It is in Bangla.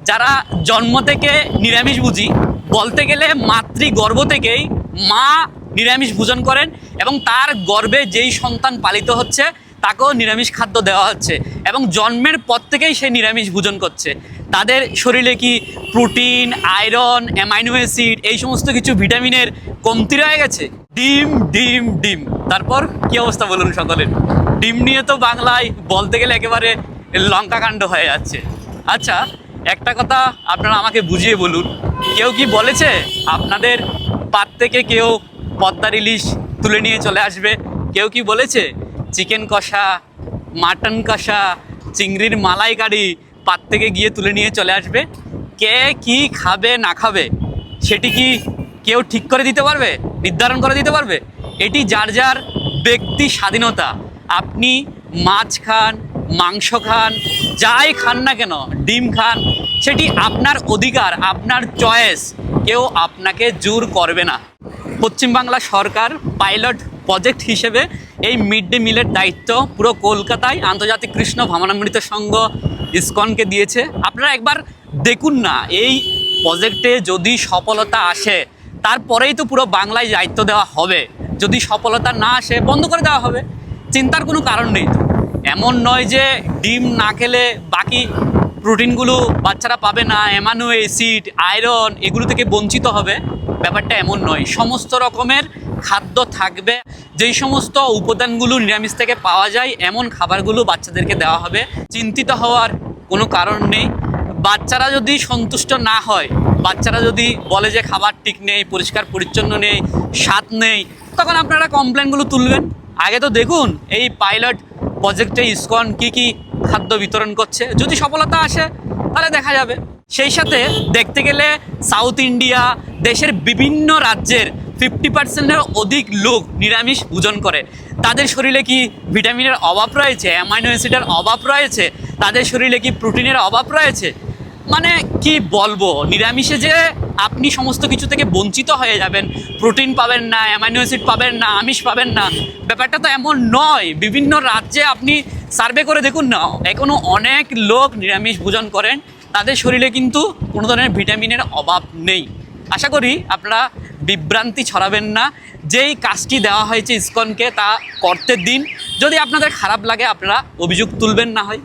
যারা জন্ম থেকে নিরামিষ ভুজি, বলতে গেলে মাতৃগর্ভ থেকেই মা নিরামিষ ভোজন করেন এবং তার গর্ভে যেই সন্তান পালিত হচ্ছে তাকেও নিরামিষ খাদ্য দেওয়া হচ্ছে এবং জন্মের পর থেকেই সে নিরামিষ ভোজন করছে। তাদের শরীরে কি প্রোটিন, আয়রন, অ্যামাইনো অ্যাসিড এই সমস্ত কিছু ভিটামিনের কমতি রয়ে গেছে? ডিম ডিম ডিম, তারপর কি অবস্থা বলুন সকলের? ডিম নিয়ে তো বাংলায় বলতে গেলে একেবারে লঙ্কাকাণ্ড হয়ে যাচ্ছে। আচ্ছা, একটা কথা আপনারা আমাকে বুঝিয়ে বলুন, কেউ কি বলেছে আপনাদের পাত থেকে কেউ পদ্মার ইলিশ তুলে নিয়ে চলে আসবে? কেউ কি বলেছে চিকেন কষা, মাটন কষা, চিংড়ির মালাইকারি পাত থেকে গিয়ে তুলে নিয়ে চলে আসবে? কে কি খাবে না খাবে সেটি কি কেউ ঠিক করে দিতে পারবে, নির্ধারণ করে দিতে পারবে? এটি যার যার ব্যক্তি স্বাধীনতা। আপনি মাছ খান, মাংস খান, যাই খান না কেন, ডিম খান, সেটি আপনার অধিকার, আপনার চয়েস, কেউ আপনাকে জোর করবে না। পশ্চিমবাংলা সরকার পাইলট প্রজেক্ট হিসেবে এই মিড ডে মিলের দায়িত্ব পুরো কলকাতায় আন্তর্জাতিক কৃষ্ণ ভাবনামৃত সংঘ ইসকনকে দিয়েছে। আপনারা একবার দেখুন না, এই প্রজেক্টে যদি সফলতা আসে তারপরেই তো পুরো বাংলায় দায়িত্ব দেওয়া হবে। যদি সফলতা না আসে বন্ধ করে দেওয়া হবে, চিন্তার কোনো কারণ নেই। তো এমন নয় যে ডিম না খেলে বাকি প্রোটিনগুলো বাচ্চারা পাবে না, অ্যামাইনো অ্যাসিড, আয়রন এগুলো থেকে বঞ্চিত হবে, ব্যাপারটা এমন নয়। সমস্ত রকমের খাদ্য থাকবে, যেই সমস্ত উপাদানগুলো নিরামিষ থেকে পাওয়া যায় এমন খাবারগুলো বাচ্চাদেরকে দেওয়া হবে। চিন্তিত হওয়ার কোনো কারণ নেই। বাচ্চারা যদি সন্তুষ্ট না হয়, বাচ্চারা যদি বলে যে খাবার ঠিক নেই, পরিষ্কার পরিচ্ছন্ন নেই, স্বাদ নেই, তখন আপনারা কমপ্লেনগুলো তুলবেন। আগে তো দেখুন এই পাইলট প্রজেক্টে ইসকন কি খাদ্য বিতরণ করছে। যদি সফলতা আসে তাহলে দেখা যাবে। সেই সাথে দেখতে গেলে সাউথ ইন্ডিয়া, দেশের বিভিন্ন রাজ্যের 50%-এর অধিক লোক নিরামিষ ভোজন করে। তাদের শরীরে কি ভিটামিনের অভাব রয়েছে, অ্যামাইনো অ্যাসিডের অভাব রয়েছে, তাদের শরীরে কি প্রোটিনের অভাব রয়েছে? মানে কি বলবো, নিরামিষে যে আপনি সমস্ত কিছু থেকে বঞ্চিত হয়ে যাবেন, প্রোটিন পাবেন না, অ্যামাইনো অ্যাসিড পাবেন না, আমিষ পাবেন না, ব্যাপারটা তো এমন নয়। বিভিন্ন রাজ্যে আপনি সার্ভে করে দেখুন না, এখনও অনেক লোক নিরামিষ ভোজন করেন, তাদের শরীরে কিন্তু কোনো ধরনের ভিটামিনের অভাব নেই। আশা করি আপনারা বিভ্রান্তি ছড়াবেন না। যেই কাজটি দেওয়া হয়েছে ইসকনকে তা করতে দিন। যদি আপনাদের খারাপ লাগে আপনারা অভিযোগ তুলবেন না হয়।